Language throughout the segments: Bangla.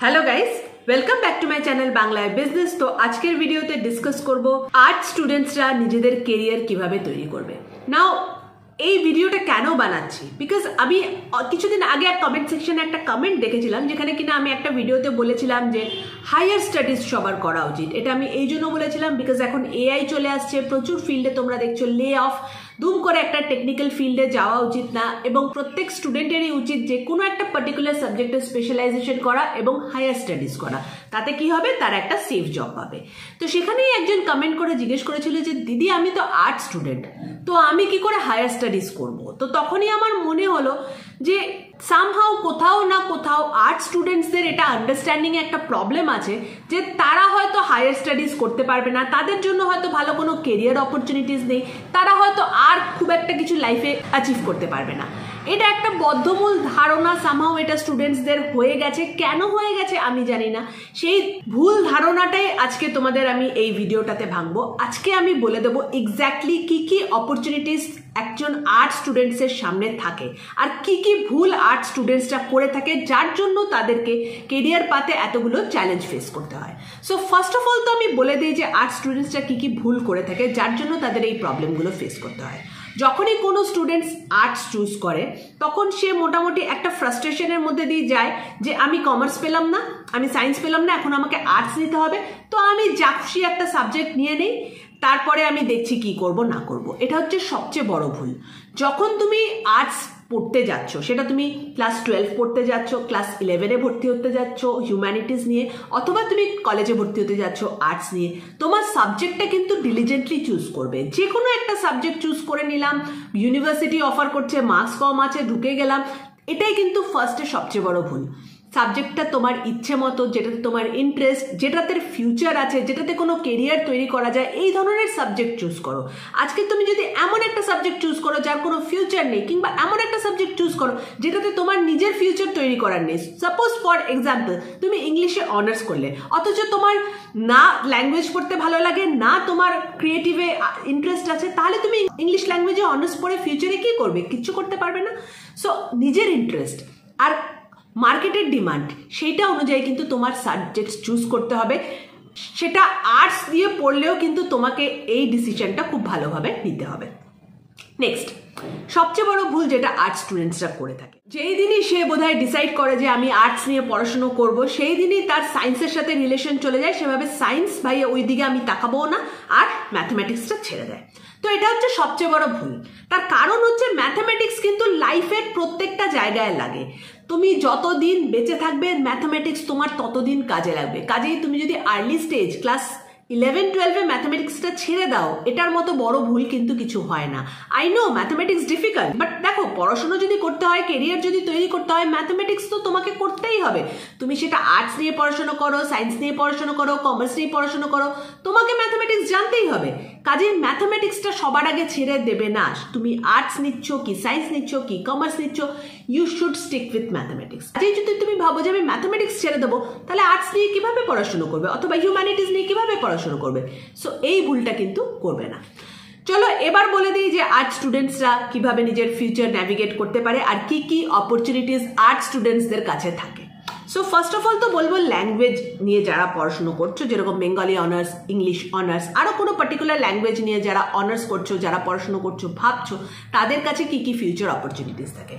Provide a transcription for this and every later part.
Hello guys, welcome back to my channel Bangla business. तो आजकेर भिडियोते डिसकास करब आर्ट स्टूडेंट्सरा निजेदेर केरियर किभाबे तैरी करबे। नाउ এই ভিডিওটা কেন বানাচ্ছি, বিকজ আমি কিছুদিন আগে এক কমেন্ট সেকশনে একটা কমেন্ট দেখেছিলাম যেখানে কিনা আমি একটা ভিডিওতে বলেছিলাম যে হায়ার স্টাডিজ সবার করা উচিত। এটা আমি এই জন্য বলেছিলাম বিকজ এখন এআই চলে আসছে, প্রচুর ফিল্ডে তোমরা দেখছো লে অফ, দুম করে একটা টেকনিক্যাল ফিল্ডে যাওয়া উচিত না এবং প্রত্যেক স্টুডেন্টেরই উচিত যে কোনো একটা পার্টিকুলার সাবজেক্টে স্পেশালাইজেশন করা এবং হায়ার স্টাডিজ করা। তাতে কি হবে, তার একটা সেফ জব পাবে। তো সেখানেই একজন কমেন্ট করে জিজ্ঞেস করেছিল যে দিদি আমি তো আর্ট স্টুডেন্ট, তো আমি কি করে হায়ার স্টাডিজ করব। তো তখনই আমার মনে হলো যে সামহাও কোথাও না কোথাও আর্ট স্টুডেন্টসদের এটা আন্ডারস্ট্যান্ডিং এ একটা প্রবলেম আছে যে তারা হয়তো হায়ার স্টাডিজ করতে পারবে না, তাদের জন্য হয়তো ভালো কোনো কেরিয়ার অপরচুনিটিস নেই, তারা হয়তো আর খুব একটা কিছু লাইফে অ্যাচিভ করতে পারবে না। এটা একটা বদ্ধমূল ধারণা সামহাও এটা স্টুডেন্টসদের হয়ে গেছে। কেন হয়ে গেছে আমি জানি না, সেই ভুল ধারণাটাই আজকে তোমাদের আমি এই ভিডিওটাতে ভাঙবো। আজকে আমি বলে দেবো এক্স্যাক্টলি কি কি অপরচুনিটিস একজন আর্ট স্টুডেন্টসের সামনে থাকে আর কি কি ভুল আর্ট স্টুডেন্টসরা করে থাকে যার জন্য তাদেরকে কেরিয়ার পাতে এতগুলো চ্যালেঞ্জ ফেস করতে হয়। সো ফার্স্ট অফ অল তো আমি বলে দিই যে আর্ট স্টুডেন্টসরা কি কি ভুল করে থাকে যার জন্য তাদের এই প্রবলেমগুলো ফেস করতে হয়। যখনই কোনো স্টুডেন্টস আর্টস চুজ করে তখন সে মোটামুটি একটা ফ্রাস্ট্রেশনের মধ্যে দিয়ে যায় যে আমি কমার্স পেলাম না, আমি সায়েন্স পেলাম না, এখন আমাকে আর্টস নিতে হবে, তো আমি যা খুশি একটা সাবজেক্ট নিয়ে নেই, তারপরে আমি দেখছি কি করব না করব। এটা হচ্ছে সবচেয়ে বড় ভুল। যখন তুমি আর্টস পড়তে যাচ্ছ, সেটা তুমি ক্লাস 12 পড়তে যাচ্ছ, ক্লাস 11-এ ভর্তি হতে যাচ্ছ হিউম্যানিটিস নিয়ে, অথবা তুমি কলেজে ভর্তি হতে যাচ্ছ আর্টস নিয়ে, তোমার সাবজেক্টটা কিন্তু ডিলিজেন্টলি চুজ করবে। যে কোনো একটা সাবজেক্ট চুজ করে নিলাম, ইউনিভার্সিটি অফার করছে, মার্কস কম আছে, ঢুকে গেলাম, এটাই কিন্তু ফার্স্টে সবচেয়ে বড় ভুল। সাবজেক্টটা তোমার ইচ্ছে মতো, যেটাতে তোমার ইন্টারেস্ট, যেটাতে ফিউচার আছে, যেটাতে কোনো কেরিয়ার তৈরি করা যায়, এই ধরনের সাবজেক্ট চুজ করো। আজকে তুমি যদি এমন একটা সাবজেক্ট চুজ করো যার কোনো ফিউচার নেই, কিংবা এমন একটা সাবজেক্ট চুজ করো যেটাতে তোমার নিজের ফিউচার তৈরি করার নেই, সাপোজ ফর এক্সাম্পল তুমি ইংলিশে অনার্স করলে অথচ তোমার না ল্যাঙ্গুয়েজ পড়তে ভালো লাগে, না তোমার ক্রিয়েটিভে ইন্টারেস্ট আছে, তাহলে তুমি ইংলিশ ল্যাঙ্গুয়েজে অনার্স পড়ে ফিউচারে কি করবে? কিচ্ছু করতে পারবে না। সো নিজের ইন্টারেস্ট আর মার্কেটের ডিমান্ড সেইটা অনুযায়ী কিন্তু তোমার সাবজেক্ট চুজ করতে হবে। সেটা আর্টস দিয়ে পড়লেও কিন্তু তোমাকে এই ডিসিশনটা খুব ভালোভাবে নিতে হবে। নেক্সট, সবচেয়ে বড় ভুল যেটা আর্ট স্টুডেন্টসরা করে থাকে, যেই দিনই সে বোধহয় ডিসাইড করে যে আমি আর্টস নিয়ে পড়াশুনো করব, সেই দিনই তার সায়েন্সের সাথে রিলেশন চলে যায়, সেভাবে সায়েন্স ভাই ওই দিকে আমি তাকাবো না, আর ম্যাথমেটিক্সটা ছেড়ে দেয়। তো এটা হচ্ছে সবচেয়ে বড় ভুল। তার কারণ হচ্ছে ম্যাথমেটিক্স কিন্তু লাইফের প্রত্যেকটা জায়গায় লাগে। তুমি যতদিন বেঁচে থাকবে ম্যাথমেটিক্স তোমার ততদিন কাজে লাগবে। কাজেই তুমি যদি আর্লি স্টেজ ক্লাস 11-12-এ ম্যাথমেটিক্সটা ছেড়ে দাও, এটার মতো বড় ভুল কিন্তু কিছু হয় না। I know mathematics difficult, but দেখো পড়াশোনা যদি করতে হয়, কেরিয়ার যদি তৈরি করতে হয়, ম্যাথমেটিক্স তো তোমাকে করতেই হবে। তুমি সেটা আর্টস নিয়ে পড়াশোনা করো, সায়েন্স নিয়ে পড়াশোনা করো, কমার্স নিয়ে পড়াশোনা করো, তোমাকে ম্যাথমেটিক্স জানতেই হবে। কাজেই ম্যাথমেটিক্সটা সবার আগে ছেড়ে দেবে না। তুমি আর্টস নিচ্ছ কি সায়েন্স নিচ্ছ কি কমার্স নিচ্ছ, you should stick with mathematics. কাজেই যদি তুমি ভাবো যে আমি ম্যাথমেটিক্স ছেড়ে দেবো, তাহলে আর্টস নিয়ে কিভাবে পড়াশোনা করবে, অথবা হিউম্যানিটিস নিয়ে কিভাবে পড়াশোনা করবে? সো এই ভুলটা কিন্তু করবে না। চলো এবার বলে দিই যে আর্ট স্টুডেন্টসরা কিভাবে নিজের ফিউচার ন্যাভিগেট করতে পারে আর কি কি অপরচুনিটিস আর্ট স্টুডেন্টসদের কাছে থাকে। সো ফার্স্ট অফ অল তো বলবো ল্যাঙ্গুয়েজ নিয়ে যারা পড়াশুনো করছো, যেরকম বেঙ্গলি অনার্স, ইংলিশ অনার্স, আরও কোনো পার্টিকুলার ল্যাঙ্গুয়েজ নিয়ে যারা অনার্স করছো, যারা পড়াশুনো করছো ভাবছো, তাদের কাছে কি কি ফিউচার অপরচুনিটিস থাকে।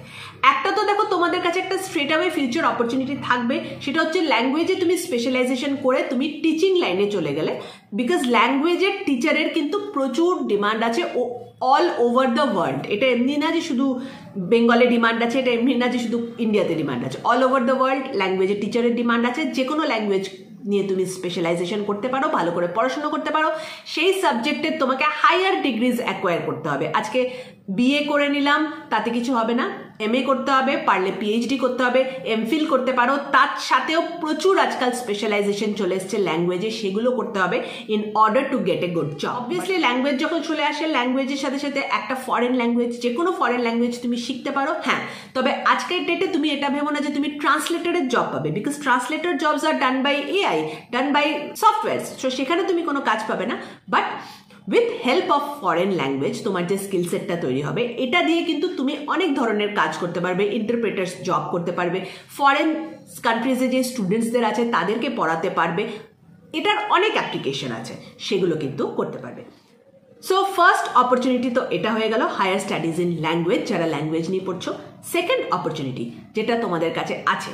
একটা তো দেখো তোমাদের কাছে একটা স্ট্রেট অ্যাওয়ে ফিউচার অপরচুনিটি থাকবে, সেটা হচ্ছে ল্যাঙ্গুয়েজে তুমি স্পেশালাইজেশন করে তুমি টিচিং লাইনে চলে গেলে, বিকজ ল্যাঙ্গুয়েজের টিচারের কিন্তু প্রচুর ডিমান্ড আছে অল ওভার দ্য ওয়ার্ল্ড। এটা এমনি না যে শুধু বেঙ্গলে ডিমান্ড আছে, এটা এমনি না যে শুধু ইন্ডিয়াতে ডিমান্ড আছে, অল ওভার দ্য ওয়ার্ল্ড ল্যাঙ্গুয়েজের টিচারের ডিমান্ড আছে। যে কোনো ল্যাঙ্গুয়েজ নিয়ে তুমি স্পেশালাইজেশন করতে পারো, ভালো করে পড়াশোনা করতে পারো, সেই সাবজেক্টের তোমাকে হায়ার ডিগ্রিজ অ্যাকোয়ার করতে হবে। আজকে বিএ করে নিলাম তাতে কিছু হবে না, এমএ করতে হবে, পারলে পিএইচডি করতে হবে, এমফিল করতে পারো, তার সাথেও প্রচুর আজকাল স্পেশালাইজেশন চলে এসছে ল্যাঙ্গুয়েজে, সেগুলো করতে হবে in order to get a good job. Obviously language যখন চলে আসে, ল্যাঙ্গুয়েজের সাথে সাথে একটা ফরেন ল্যাঙ্গুয়েজ, যে কোনো ফরেন ল্যাঙ্গুয়েজ তুমি শিখতে পারো। হ্যাঁ, তবে আজকের ডেটে তুমি এটা ভেবো না যে তুমি ট্রান্সলেটরের জব পাবে, because translator jobs are done by AI, done by software. So সেখানে তুমি কোনো কাজ পাবে না, but with help of foreign language তোমার যে স্কিল সেটটা তৈরি হবে, এটা দিয়ে কিন্তু তুমি অনেক ধরনের কাজ করতে পারবে, ইন্টারপ্রেটার্স জব করতে পারবে, ফরেন কান্ট্রিজে যে স্টুডেন্টসদের আছে তাদেরকে পড়াতে পারবে। এটার অনেক অ্যাপ্লিকেশন আছে, সেগুলো কিন্তু করতে পারবে। সো ফার্স্ট অপরচুনিটি তো এটা হয়ে গেল হায়ার স্টাডিজ ইন ল্যাঙ্গুয়েজ, যারা ল্যাঙ্গুয়েজ নিয়ে পড়ছো। সেকেন্ড অপরচুনিটি যেটা তোমাদের কাছে আছে,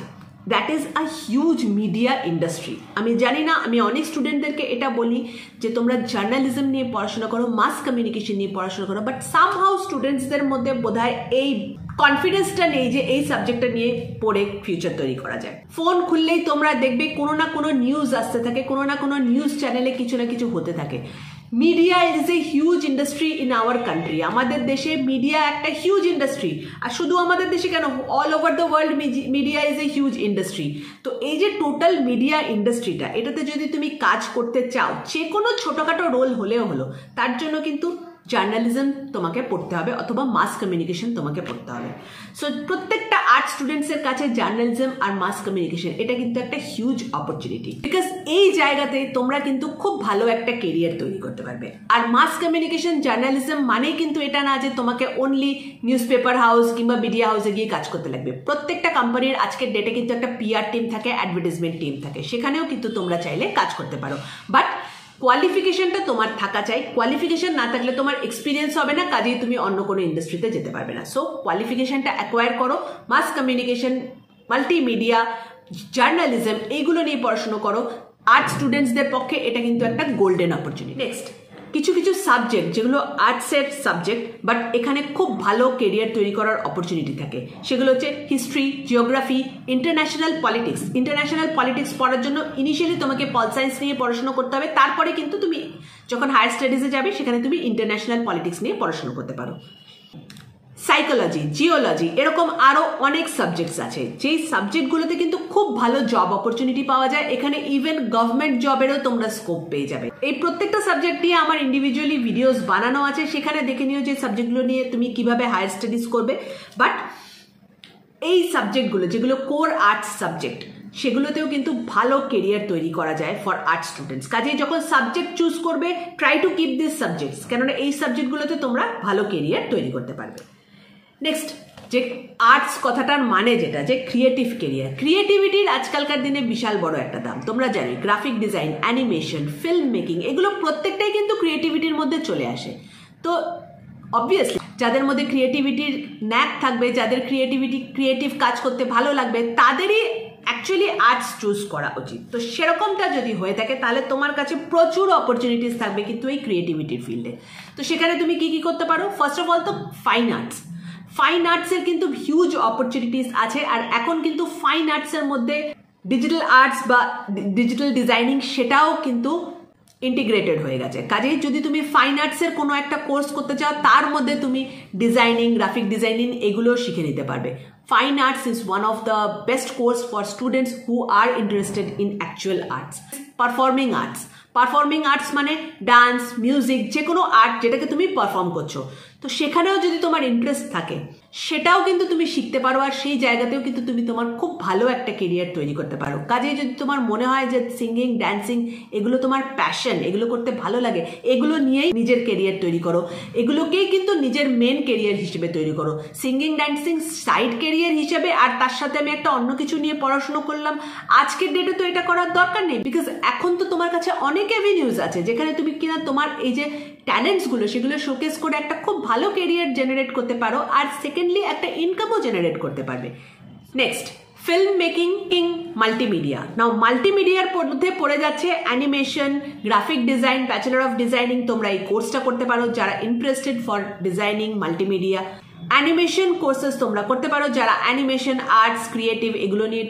that is a huge media industry. আমি জানি না, আমি অনেক স্টুডেন্টদেরকে এটা বলি যে তোমরা জার্নালিজম নিয়ে পড়াশোনা করো, মাস কমিউনিকেশন নিয়ে পড়াশোনা করো, বাট সামহাউ স্টুডেন্টসদের মধ্যে বোধহয় এই কনফিডেন্সটা নেই যে এই সাবজেক্টটা নিয়ে পড়ে ফিউচার তৈরি করা যায়। ফোন খুললেই তোমরা দেখবে কোনো না কোনো নিউজ আসতে থাকে, কোনো না কোনো নিউজ চ্যানেলে কিছু না কিছু হতে থাকে। Media is a huge industry in our country. আমাদের দেশে মিডিয়া একটা হিউজ ইন্ডাস্ট্রি, আর শুধু আমাদের দেশে কেন, all over the world media is a huge industry. তো এই যে টোটাল মিডিয়া ইন্ডাস্ট্রিটা, এটাতে যদি তুমি কাজ করতে চাও, যে কোনো ছোটোখাটো রোল হলেও হলো, তার জন্য কিন্তু জার্নালিজম তোমাকে পড়তে হবে অথবা মাস কমিউনিকেশন তোমাকে পড়তে হবে। সো প্রত্যেকটা আর্ট স্টুডেন্টসের কাছে জার্নালিজম আর মাস কমিউনিকেশন এটা কিন্তু একটা হিউজ অপরচুনিটি, বিকজ এই জায়গাতে তোমরা কিন্তু খুব ভালো একটা কেরিয়ার তৈরি করতে পারবে। আর মাস কমিউনিকেশন জার্নালিজম মানেই কিন্তু এটা না যে তোমাকে অনলি নিউজ পেপার হাউস কিংবা মিডিয়া হাউসে গিয়ে কাজ করতে লাগবে। প্রত্যেকটা কোম্পানির আজকের ডেটে কিন্তু একটা পিআর টিম থাকে, অ্যাডভার্টাইজমেন্ট টিম থাকে, সেখানেও কিন্তু তোমরা চাইলে কাজ করতে পারো। বাট কোয়ালিফিকেশনটা তোমার থাকা চাই। কোয়ালিফিকেশন না থাকলে তোমার এক্সপিরিয়েন্স হবে না, কাজেই তুমি অন্য কোনো ইন্ডাস্ট্রিতে যেতে পারবে না। সো কোয়ালিফিকেশনটা অ্যাকোয়ার করো, মাস কমিউনিকেশন, মাল্টিমিডিয়া, জার্নালিজম এইগুলো নিয়ে পড়াশোনা করো। আর্ট স্টুডেন্টসদের পক্ষে এটা কিন্তু একটা গোল্ডেন অপরচুনিটি। নেক্সট, কিছু কিছু সাবজেক্ট যেগুলো আর্টসের সাবজেক্ট বাট এখানে খুব ভালো কেরিয়ার তৈরি করার অপরচুনিটি থাকে, সেগুলো হচ্ছে history, geography, international politics. International politics পড়ার জন্য ইনিশিয়ালি তোমাকে পল সায়েন্স নিয়ে পড়াশোনা করতে হবে, তারপরে কিন্তু তুমি যখন হায়ার স্টাডিজে যাবে সেখানে তুমি ইন্টারন্যাশনাল পলিটিক্স নিয়ে পড়াশোনা করতে পারো। সাইকোলজি, জিওলজি, এরকম আরও অনেক সাবজেক্টস আছে, যেই সাবজেক্টগুলোতে কিন্তু খুব ভালো জব অপরচুনিটি পাওয়া যায়। এখানে ইভেন গভর্নমেন্ট জবেরও তোমরা স্কোপ পেয়ে যাবে। এই প্রত্যেকটা সাবজেক্ট নিয়ে আমার ইন্ডিভিজুয়ালি ভিডিওস বানানো আছে, সেখানে দেখে নিও যে সাবজেক্টগুলো নিয়ে তুমি কিভাবে হায়ার স্টাডিজ করবে। বাট এই সাবজেক্টগুলো যেগুলো কোর আর্টস সাবজেক্ট, সেগুলোতেও কিন্তু ভালো কেরিয়ার তৈরি করা যায় ফর আর্ট স্টুডেন্টস। কাজেই যখন সাবজেক্ট চুজ করবে, try to keep this subjects, কেননা এই সাবজেক্টগুলোতে তোমরা ভালো কেরিয়ার তৈরি করতে পারবে। নেক্সট, যে আর্টস কথাটার মানে যেটা, যে ক্রিয়েটিভ কেরিয়ার, ক্রিয়েটিভিটির আজকালকার দিনে বিশাল বড় একটা দাম। তোমরা জানো graphic design, animation, film making, এগুলো প্রত্যেকটাই কিন্তু ক্রিয়েটিভিটির মধ্যে চলে আসে। তো অবভিয়াসলি যাদের মধ্যে ক্রিয়েটিভিটির ন্যাক থাকবে, যাদের ক্রিয়েটিভ কাজ করতে ভালো লাগবে, তাদেরই অ্যাকচুয়ালি আর্টস চুজ করা উচিত। তো সেরকমটা যদি হয়ে থাকে তাহলে তোমার কাছে প্রচুর অপরচুনিটিস থাকবে কিন্তু এই ক্রিয়েটিভিটির ফিল্ডে। তো সেখানে তুমি কি কি করতে পারো? ফার্স্ট অফ অল তো ফাইন আর্টস। ফাইন আর্টসের কিন্তু হিউজ অপরচুনিটিস আছে, আর এখন কিন্তু ফাইন আর্টসের মধ্যে ডিজিটাল আর্টস বা ডিজিটাল ডিজাইনিং সেটাও কিন্তু ইন্টিগ্রেটেড হয়ে গেছে। কাজেই যদি তুমি ফাইন আর্টসের কোনো একটা কোর্স করতে চাও, তার মধ্যে তুমি ডিজাইনিং, গ্রাফিক ডিজাইনিং এগুলো শিখে নিতে পারবে। Fine arts is one of the best course for students who are interested in actual arts. Performing arts, performing arts মানে ডান্স, মিউজিক, যে কোনো আর্ট যেটাকে তুমি পারফর্ম করছো, তো সেখানেও যদি তোমার ইন্টারেস্ট থাকে সেটাও কিন্তু তুমি শিখতে পারো, আর সেই জায়গাতেও কিন্তু তুমি তোমার খুব ভালো একটা কেরিয়ার তৈরি করতে পারো। কাজেই যদি তোমার মনে হয় যে সিঙ্গিং, ড্যান্সিং এগুলো তোমার প্যাশন, এগুলো করতে ভালো লাগে, এগুলো নিয়েই নিজের কেরিয়ার তৈরি করো, এগুলোকেই কিন্তু নিজের মেন কেরিয়ার হিসেবে তৈরি করো। সিঙ্গিং, ড্যান্সিং সাইড কেরিয়ার হিসেবে, আর তার সাথে আমি একটা অন্য কিছু নিয়ে পড়াশোনা করলাম, আজকের ডেটে তো এটা করার দরকার নেই, বিকজ এখন তো তোমার কাছে অনেক অ্যাভিনিউজ আছে যেখানে তুমি কিনা তোমার এই যে ট্যালেন্টসগুলো সেগুলো শোকেস করে একটা খুব ভালো কেরিয়ার জেনারেট করতে পারো, আর সেকেন্ডলি একটা ইনকামও জেনারেট করতে পারবে। Next, film making, multimedia. Now মাল্টিমিডিয়ার মধ্যে পড়ে যাচ্ছে animation, graphic design, bachelor of designing. তোমরা এই কোর্সটা করতে পারো যারা interested for designing, multimedia. Animation courses তোমরা করতে পারো যারা অ্যানিমেশন, আর্টস, ক্রিয়েটিভ এগুলো নিয়ে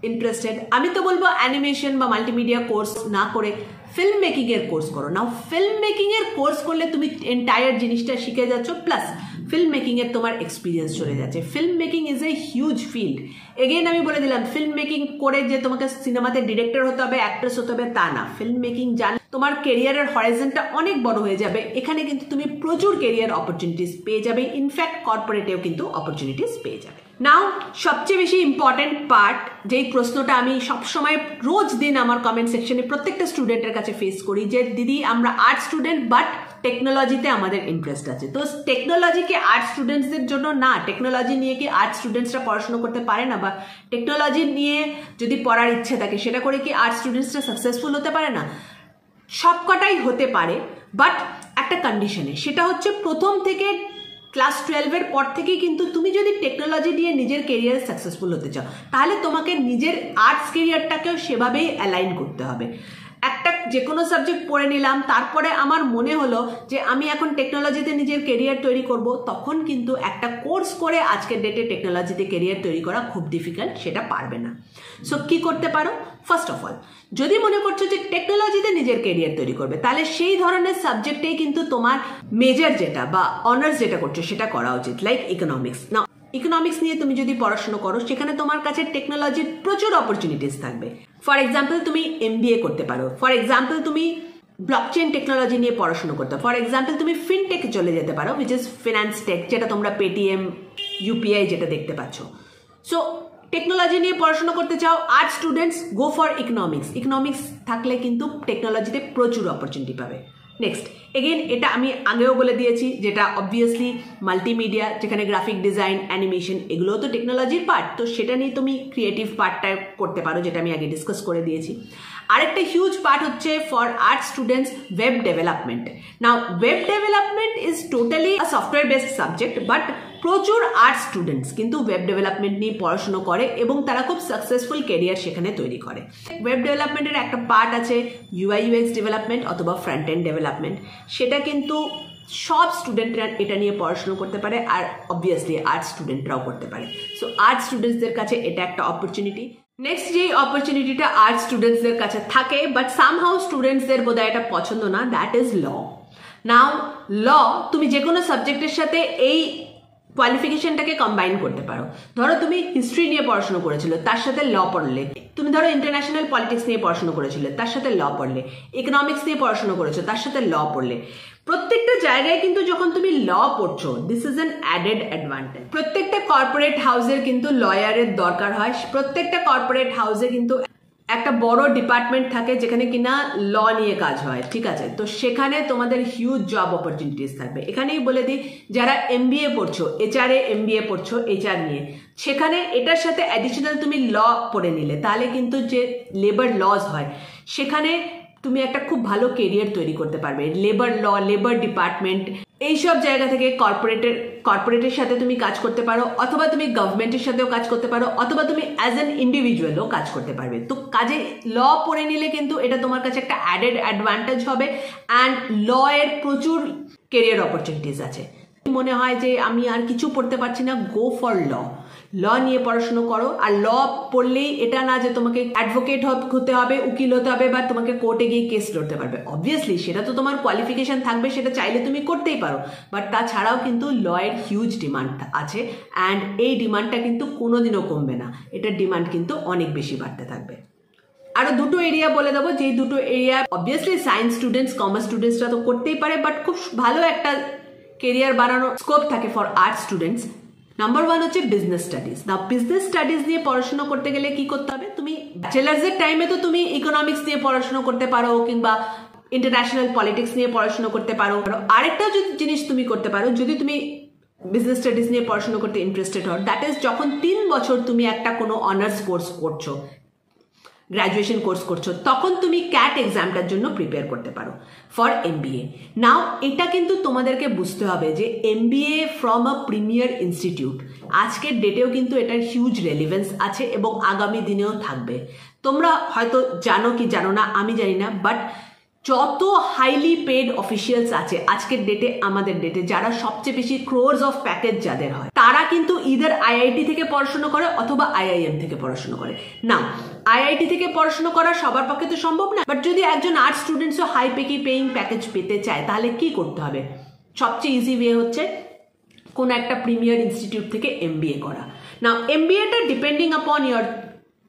ইন্টারেস্টেড। আমি তো বলবো অ্যানিমেশন বা মাল্টিমিডিয়া কোর্স না করে ফিল্ম মেকিং এর কোর্স করো। নাও ফিল্ম মেকিং এর কোর্স করলে তুমি এন্টায়ার জিনিসটা শিখে যাচ্ছ, প্লাস ফিল্ম মেকিং এর তোমার এক্সপিরিয়েন্স চলে যাচ্ছে। Film making is a huge field. Again আমি বলে দিলাম, ফিল্ম মেকিং করে যে তোমাকে সিনেমাতে ডিরেক্টর হতে হবে, অ্যাক্ট্রেস হতে হবে তা না। ফিল্ম মেকিং জানলে তোমার কেরিয়ারের হরাইজনটা অনেক বড় হয়ে যাবে। এখানে কিন্তু তুমি প্রচুর কেরিয়ার অপরচুনিটিস পেয়ে যাবে, ইনফ্যাক্ট কর্পোরেটেও কিন্তু অপরচুনিটিস পেয়ে যাবে। নাও সবচেয়ে বেশি ইম্পর্টেন্ট পার্ট, যেই প্রশ্নটা আমি সবসময় রোজ দিন আমার কমেন্ট সেকশনে প্রত্যেকটা স্টুডেন্টের কাছে ফেস করি, যে দিদি আমরা আর্ট স্টুডেন্ট বাট টেকনোলজিতে আমাদের ইন্টারেস্ট আছে। তো টেকনোলজি কি আর্টস স্টুডেন্টসদের জন্য না? টেকনোলজি নিয়ে কি আর্টস স্টুডেন্টসরা পড়াশোনা করতে পারে না? বা টেকনোলজি নিয়ে যদি পড়ার ইচ্ছে থাকে সেটা করে কি আর্টস স্টুডেন্টসরা সাকসেসফুল হতে পারে না? সবকটাই হতে পারে, বাট একটা কন্ডিশনে, সেটা হচ্ছে প্রথম থেকে ক্লাস 12-এর পর থেকেই কিন্তু তুমি যদি টেকনোলজি দিয়ে নিজের কেরিয়ারে সাকসেসফুল হতে চাও তাহলে তোমাকে নিজের আর্টস কেরিয়ারটাকেও সেভাবেই অ্যালাইন করতে হবে। একটা যে কোনো সাবজেক্ট পড়ে নিলাম, তারপরে আমার মনে হলো যে আমি এখন টেকনোলজিতে নিজের কেরিয়ার তৈরি করব, তখন কিন্তু একটা কোর্স করে আজকের ডেটে টেকনোলজিতে কেরিয়ার তৈরি করা খুব ডিফিকাল্ট, সেটা পারবে না। সো কি করতে পারো? ফার্স্ট অফ অল, যদি মনে করছো যে টেকনোলজিতে নিজের কেরিয়ার তৈরি করবে তাহলে সেই ধরনের সাবজেক্টেই কিন্তু তোমার মেজর যেটা বা অনার্স যেটা করছো সেটা করা উচিত, লাইক ইকোনমিক্স। না, ইকোনমিক্স নিয়ে তুমি যদি পড়াশোনা করো সেখানে তোমার কাছে টেকনোলজির প্রচুর অপরচুনিটিস থাকবে। ফর এক্সাম্পল তুমি MBA করতে পারো, ফর এক্সাম্পল তুমি ব্লকচেন টেকনোলজি নিয়ে পড়াশোনা করতে, ফর এক্সাম্পল তুমি ফিনটেকে চলে যেতে পারো, উইচ ইজ ফিনান্স টেক, যেটা তোমরা পেটিএম, UPI যেটা দেখতে পাচ্ছ। সো টেকনোলজি নিয়ে পড়াশোনা করতে চাও arts students, go for economics. Economics থাকলে কিন্তু টেকনোলজিতে প্রচুর অপরচুনিটি পাবে। নেক্সট, এগেন এটা আমি আগেও বলে দিয়েছি, যেটা অবভিয়াসলি মাল্টিমিডিয়া, যেখানে গ্রাফিক ডিজাইন, অ্যানিমেশন এগুলোও তো টেকনোলজির পার্ট, তো সেটা নিয়ে তুমি ক্রিয়েটিভ পার্টটা করতে পারো, যেটা আমি আগে ডিসকাস করে দিয়েছি। আরেকটা হিউজ পার্ট হচ্ছে for arts students web development. Now web development is totally a software based subject, but প্রচুর আর্টস স্টুডেন্টস কিন্তু ওয়েব ডেভেলপমেন্ট নিয়ে পড়াশোনা করে এবং তারা খুব সাকসেসফুল কেরিয়ার সেখানে তৈরি করে। ওয়েব ডেভেলপমেন্টের একটা পার্ট আছে UI/UX ডেভেলপমেন্ট অথবা ফ্রন্ট এন্ড ডেভেলপমেন্ট, সেটা কিন্তু সব স্টুডেন্টরা এটা নিয়ে পড়াশোনা করতে পারে, আর অবভিয়াসলি আর্টস স্টুডেন্টরাও করতে পারে। সো আর্টস স্টুডেন্টসদের কাছে এটা একটা অপরচুনিটি। নেক্সট যে অপরচুনিটিটা আর্টস স্টুডেন্টসদের কাছে থাকে বাট সামহাউ স্টুডেন্টসদের বোধহয় এটা পছন্দ না, দ্যাট ইজ ল। নাও ল তুমি যে কোনো সাবজেক্টের সাথে এই কোয়ালিফিকেশনটাকে কম্বাইন করতে পারো। ধরো তুমি হিস্ট্রি নিয়ে পড়াশোনা করেছিল, তার সাথে ল পড়লে, তুমি ধরো ইন্টারন্যাশনাল পলিটিক্স নিয়ে পড়াশোনা করেছিলে, তার সাথে ল পড়লে, ইকোনমিক্স নিয়ে পড়াশোনা করেছো, তার সাথে ল পড়লে। প্রত্যেকটা জায়গায় কিন্তু যখন তুমি ল পড়ছো, this is an added advantage. প্রত্যেকটা কর্পোরেট হাউসের কিন্তু লয়ারের দরকার হয়, প্রত্যেকটা কর্পোরেট হাউসে কিন্তু একটা বড় ডিপার্টমেন্ট থাকে যেখানে কিনা ল নিয়ে কাজ হয়, ঠিক আছে? তো সেখানে তোমাদের হিউজ জব অপরচুনিটিস থাকবে। এখানেই বলে দিই, যারা MBA পড়ছো, HR-এ MBA পড়ছো HR নিয়ে, সেখানে এটার সাথে অ্যাডিশনাল তুমি ল পড়ে নিলে তাহলে কিন্তু যে লেবার লজ হয় সেখানে তুমি একটা খুব ভালো কেরিয়ার তৈরি করতে পারবে। লেবার ল, লেবার ডিপার্টমেন্ট, এইসব জায়গা থেকে কর্পোরেটের সাথে তুমি কাজ করতে পারো, অথবা তুমি গভর্নমেন্টের সাথেও কাজ করতে পারো, অথবা তুমি অ্যাজ অ্যান ইন্ডিভিজুয়ালও কাজ করতে পারবে। তো কাজে ল পড়ে নিলে কিন্তু এটা তোমার কাছে একটা অ্যাডেড অ্যাডভান্টেজ হবে, অ্যান্ড ল এর প্রচুর কেরিয়ার অপরচুনিটিস আছে। মনে হয় যে আমি আর কিছু পড়তে পারছি না, গো ফর ল। ল নিয়ে পড়াশোনা করো। আর ল পড়লেই এটা না যে তোমাকে অ্যাডভোকেট হতে হবে, উকিল হতে হবে, বা তোমাকে কোর্টে গিয়ে কেস লড়তে পারবে। অবভিয়াসলি সেটা তো তোমার কোয়ালিফিকেশন থাকবে, সেটা চাইলে তুমি করতেই পারো, বাট তাছাড়াও কিন্তু ল এর হিউজ ডিমান্ড আছে, অ্যান্ড এই ডিমান্ডটা কিন্তু কোনোদিনও কমবে না, এটার ডিমান্ড কিন্তু অনেক বেশি বাড়তে থাকবে। আরো দুটো এরিয়া বলে দেবো, যে দুটো area obviously science students, commerce স্টুডেন্টসরা তো করতেই পারে, বাট খুব ভালো একটা কেরিয়ার বাড়ানোর স্কোপ থাকে ফর আর্টস স্টুডেন্টস। নাম্বার 1 হচ্ছে বিজনেস স্টাডিজ। না, বিজনেস স্টাডিজ নিয়ে পড়াশোনা করতে গেলে কি করতে হবে? তুমি ব্যাচেলার্সের টাইমে তো তুমি ইকোনমিক্স নিয়ে পড়াশোনা করতে পারো, কিংবা ইন্টারন্যাশনাল পলিটিক্স নিয়ে পড়াশোনা করতে পারো। আরেকটাও জিনিস তুমি করতে পারো, যদি তুমি বিজনেস স্টাডিজ নিয়ে পড়াশোনা করতে ইন্টারেস্টেড হও, দ্যাট ইজ যখন 3 বছর তুমি একটা কোনো অনার্স কোর্স করছো, গ্র্যাজুয়েশন কোর্স করছো, তখন তুমি ক্যাট এক্সামটার জন্য প্রিপেয়ার করতে পারো ফর MBA। নাও এটা কিন্তু তোমাদেরকে বুঝতে হবে যে MBA from a premier institute, আজকের ডেটেও কিন্তু এটার হিউজ রেলিভেন্স আছে এবং আগামী দিনেও থাকবে। তোমরা হয়তো জানো কি জানো না আমি জানি না, বাট যত হাইলি পেড অফিসিয়ালস আছে আজকের ডেটে, আমাদের ডেটে, যারা সবচেয়ে বেশি ক্রোর্স অফ প্যাকেজ যাদের হয়, তারা কিন্তু ইদার IIT থেকে পড়াশোনা করে অথবা IIM থেকে পড়াশোনা করে। না, IIT থেকে পড়াশোনা করা সবার পক্ষে তো সম্ভব না, বাট যদি একজন আর্টস স্টুডেন্টসও হাই পেইং প্যাকেজ পেতে চায় তাহলে কি করতে হবে? সবচেয়ে ইজি ওয়ে হচ্ছে কোন একটা প্রিমিয়ার ইনস্টিটিউট থেকে MBA করা। না, MBAটা ডিপেন্ডিং আপন ইয়োর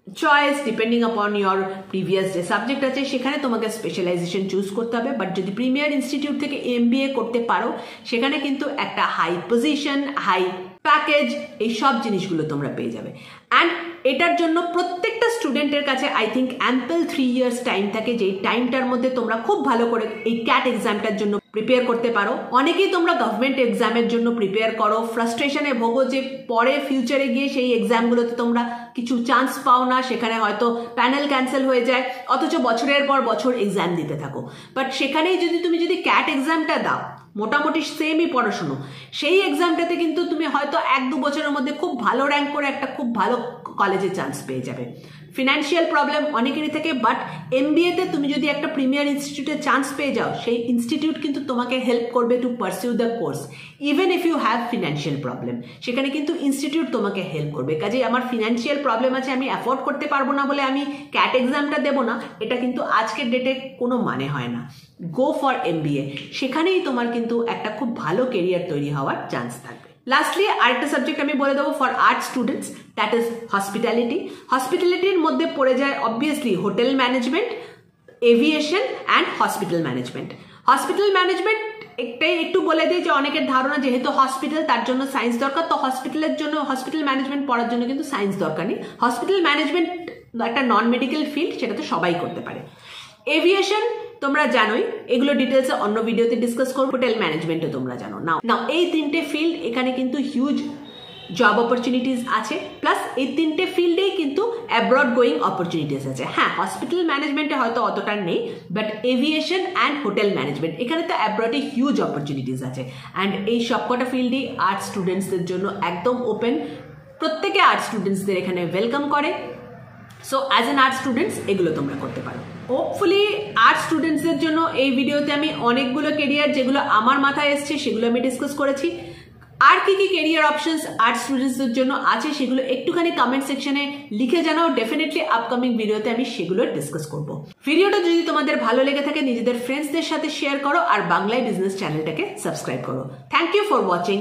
চয়েস, ডিপেন্ডিং আপন ইয়োর প্রিভিয়াস যে সাবজেক্ট আছে সেখানে তোমাকে স্পেশালাইজেশন চুজ করতে হবে, বাট যদি প্রিমিয়ার ইনস্টিটিউট থেকে MBA করতে পারো সেখানে কিন্তু একটা হাই পজিশন, হাই প্যাকেজ, এই সব জিনিসগুলো তোমরা পেয়ে যাবে। অ্যান্ড এটার জন্য প্রত্যেকটা স্টুডেন্টের কাছে I think ample 3 years time থাকে, যেই টাইমটার মধ্যে তোমরা খুব ভালো করে এই ক্যাট এক্সামটার জন্য প্রিপেয়ার করতে পারো। অনেকেই তোমরা গভর্নমেন্ট এক্সামের জন্য প্রিপেয়ার করো, ফ্রাস্ট্রেশনে ভোগো যে পরে ফিউচারে গিয়ে সেই এক্সামগুলোতে তোমরা কিছু চান্স পাও না, সেখানে হয়তো প্যানেল ক্যান্সেল হয়ে যায়, অথচ বছরের পর বছর এক্সাম দিতে থাকো। বাট সেখানেই তুমি যদি ক্যাট এক্সামটা দাও, মোটামুটি সেমই পড়াশুনো, সেই এক্সামটাতে কিন্তু তুমি হয়তো 1-2 বছরের মধ্যে খুব ভালো র্যাঙ্ক করে একটা খুব ভালো কলেজে চান্স পেয়ে যাবে। ফিনান্সিয়াল প্রবলেম অনেকেরই থাকে, বাট এমবিএতে তুমি যদি একটা প্রিমিয়ার ইনস্টিটিউটে চান্স পেয়ে যাও, সেই ইনস্টিটিউট কিন্তু তোমাকে হেল্প করবে to pursue the course even if you have financial problem. সেখানে কিন্তু ইনস্টিটিউট তোমাকে হেল্প করবে। কাজেই আমার ফিনান্সিয়াল প্রবলেম আছে, আমি অ্যাফোর্ড করতে পারবো না বলে আমি ক্যাট এক্সামটা দেবো না, এটা কিন্তু আজকের ডেটে কোনো মানে হয় না। গো ফর এমবিএ, সেখানেই তোমার কিন্তু একটা খুব ভালো কেরিয়ার তৈরি হওয়ার চান্স থাকবে। লাস্টলি আরেকটা সাবজেক্ট আমি বলে দেবো for art students, that is hospitality. হসপিটালিটির মধ্যে পড়ে যায় obviously hotel management, aviation and hospital management. Hospital management একটাই একটু বলে দিই যে অনেকের ধারণা যেহেতু হসপিটাল তার জন্য সায়েন্স দরকার, তো হসপিটালের জন্য হসপিটাল ম্যানেজমেন্ট পড়ার জন্য কিন্তু সায়েন্স দরকার নেই। হসপিটাল ম্যানেজমেন্ট একটা নন মেডিকেল ফিল্ড, সেটা তো সবাই করতে পারে। এভিয়েশন তোমরা জানোই, এগুলো ডিটেলসে অন্য ভিডিওতে ডিসকাস করবো। হোটেল ম্যানেজমেন্টও তোমরা জানো। নাও এই তিনটে ফিল্ড, এখানে কিন্তু হিউজ জব অপরচুনিটিস আছে, প্লাস এই তিনটে ফিল্ডেই কিন্তু অ্যাব্রড গোয়িং অপরচুনিটিস আছে। হ্যাঁ, হসপিটাল ম্যানেজমেন্টে হয়তো অতটা নেই, but aviation and hotel management এখানে তো অ্যাব্রডে হিউজ অপরচুনিটিস আছে। অ্যান্ড এই সবকটা ফিল্ডই আর্ট স্টুডেন্টসদের জন্য একদম ওপেন, প্রত্যেকে আর্ট স্টুডেন্টসদের এখানে ওয়েলকাম করে। So as an art students এগুলো তোমরা করতে পারো। হোপফুলি আর্ট স্টুডেন্টসদের জন্য এই ভিডিওতে আমি অনেকগুলো কেরিয়ার যেগুলো আমার মাথায় এসছে সেগুলো আমি ডিসকাস করেছি। আর কি কি কেরিয়ার অপশনস আর্ট স্টুডেন্টসদের জন্য আছে সেগুলো একটুখানি কমেন্ট সেকশনে লিখে জানাও। ডেফিনেটলি আপকামিং ভিডিওতে আমি সেগুলো ডিসকাস করব। ভিডিওটা যদি তোমাদের ভালো লেগে থাকে নিজেদের ফ্রেন্ডসদের সাথে শেয়ার করো, আর বাংলায় বিজনেস চ্যানেলটাকে সাবস্ক্রাইব করো। Thank you for watching.